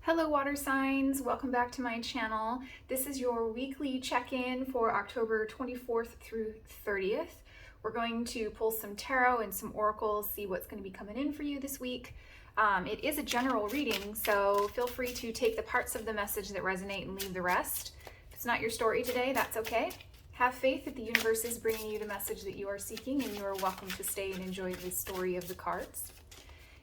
Hello water signs, welcome back to my channel. This is your weekly check-in for October 24th through 30th. We're going to pull some tarot and some oracles, see what's going to be coming in for you this week. It is a general reading, so feel free to take the parts of the message that resonate and leave the rest. If it's not your story today, that's okay. Have faith that the universe is bringing you the message that you are seeking, and you are welcome to stay and enjoy the story of the cards.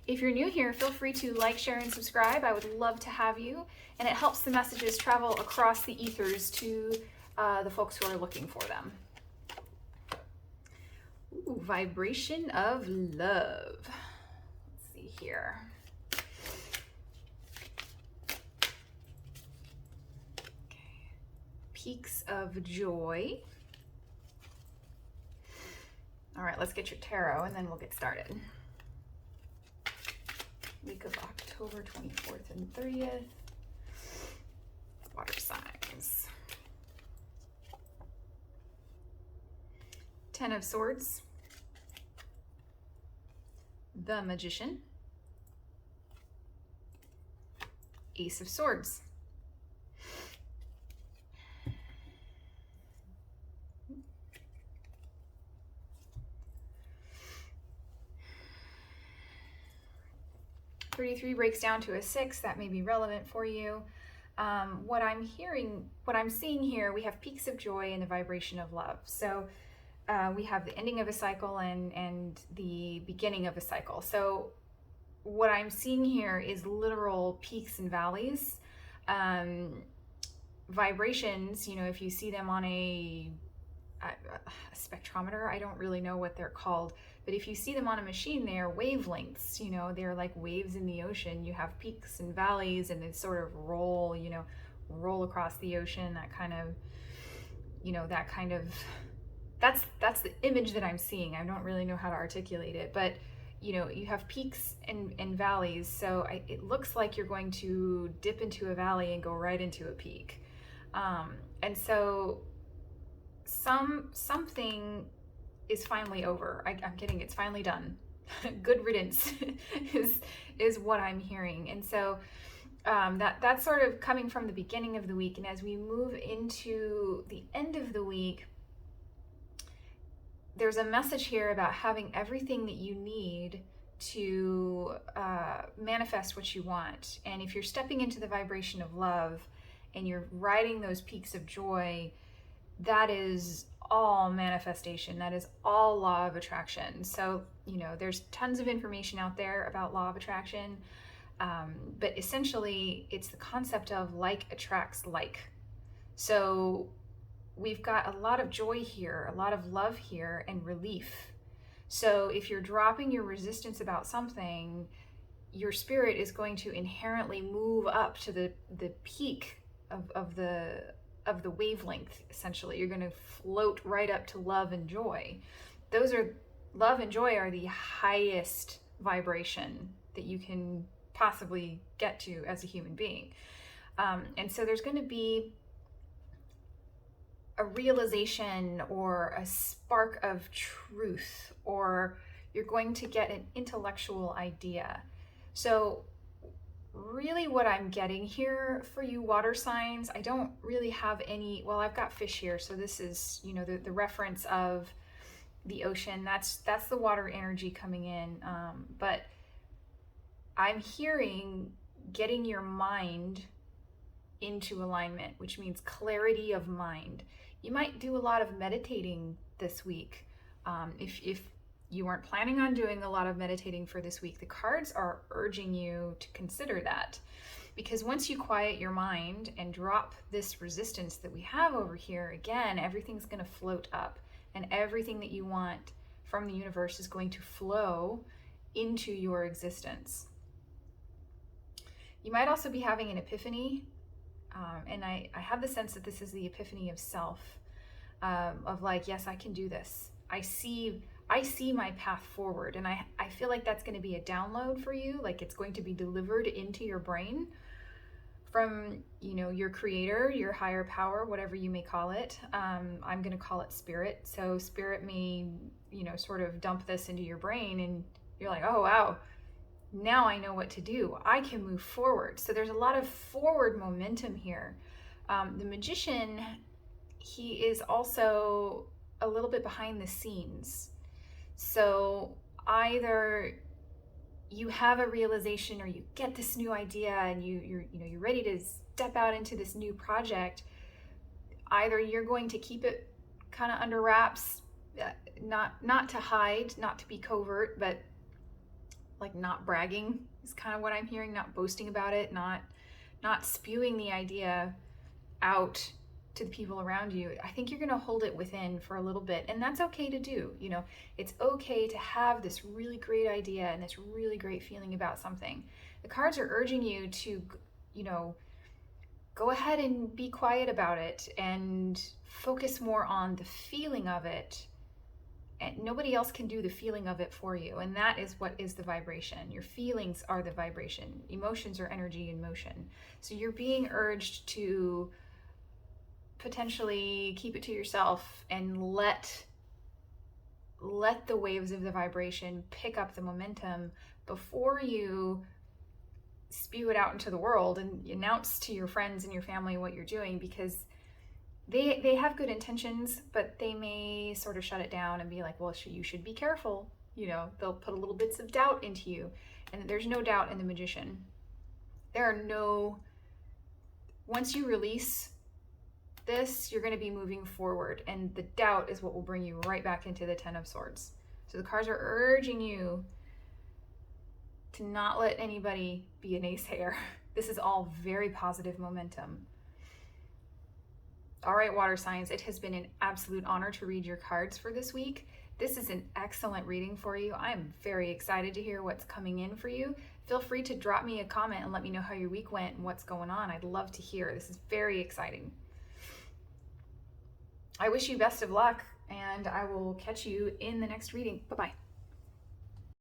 If you're new here, feel free to like, share, and subscribe. I would love to have you, and it helps the messages travel across the ethers to the folks who are looking for them. Ooh, vibration of love. Let's see here. Okay. Peaks of joy. All right, let's get your tarot, and then we'll get started. Week of October 24th and 30th. Water signs. Ten of Swords. The Magician. Ace of Swords. $33 breaks down to a 6. That may be relevant for you. What I'm seeing here, we have peaks of joy and the vibration of love. So we have the ending of a cycle and the beginning of a cycle. So what I'm seeing here is literal peaks and valleys. Vibrations, you know, if you see them on a spectrometer, I don't really know what they're called, but if you see them on a machine, they are wavelengths, you know, they're like waves in the ocean. You have peaks and valleys, and they sort of roll, you know, roll across the ocean, that kind of, you know, that's the image that I'm seeing. I don't really know how to articulate it, but you know, you have peaks and valleys. So it looks like you're going to dip into a valley and go right into a peak. And so something is finally over. I'm getting it's finally done. Good riddance is what I'm hearing. And so that's sort of coming from the beginning of the week. And as we move into the end of the week, there's a message here about having everything that you need to manifest what you want. And if you're stepping into the vibration of love and you're riding those peaks of joy, that is all manifestation. That is all law of attraction. So, you know, there's tons of information out there about law of attraction. But essentially, it's the concept of like attracts like. So we've got a lot of joy here, a lot of love here, and relief. So if you're dropping your resistance about something, your spirit is going to inherently move up to the peak of the wavelength. Essentially, you're going to float right up to love and joy. Love and joy are the highest vibration that you can possibly get to as a human being. And so there's going to be a realization or a spark of truth, or you're going to get an intellectual idea. So really what I'm getting here for you water signs, I don't really have any, well, I've got fish here. So this is, you know, the reference of the ocean. That's the water energy coming in. But I'm hearing getting your mind into alignment, which means clarity of mind. You might do a lot of meditating this week. If you weren't planning on doing a lot of meditating for this week, the cards are urging you to consider that. Because once you quiet your mind and drop this resistance that we have over here, again, everything's going to float up, and everything that you want from the universe is going to flow into your existence. You might also be having an epiphany. And I have the sense that this is the epiphany of self, of like, yes, I can do this. I see my path forward. And I feel like that's going to be a download for you. Like it's going to be delivered into your brain from, you know, your creator, your higher power, whatever you may call it. I'm going to call it spirit. So spirit may, you know, sort of dump this into your brain, and you're like, oh, wow, now I know what to do. I can move forward. So there's a lot of forward momentum here. The Magician, he is also a little bit behind the scenes. So either you have a realization or you get this new idea and you're ready to step out into this new project. Either you're going to keep it kind of under wraps, not to hide, not to be covert, but like not bragging is kind of what I'm hearing, not boasting about it, not spewing the idea out to the people around you. I think you're going to hold it within for a little bit, and that's okay to do. It's okay to have this really great idea and this really great feeling about something. The cards are urging you to, go ahead and be quiet about it and focus more on the feeling of it. And nobody else can do the feeling of it for you. And that is what is the vibration. Your feelings are the vibration. Emotions are energy in motion. So you're being urged to potentially keep it to yourself and let the waves of the vibration pick up the momentum before you spew it out into the world and announce to your friends and your family what you're doing, because they have good intentions, but they may sort of shut it down and be like, well, you should be careful. They'll put a little bits of doubt into you. And there's no doubt in the Magician. Once you release this, you're going to be moving forward, and the doubt is what will bring you right back into the Ten of Swords. So the cards are urging you to not let anybody be a naysayer. This is all very positive momentum. All right, water signs, it has been an absolute honor to read your cards for this week. This is an excellent reading for you. I'm very excited to hear what's coming in for you. Feel free to drop me a comment and let me know how your week went and what's going on. I'd love to hear. This is very exciting. I wish you best of luck, and I will catch you in the next reading. Bye-bye.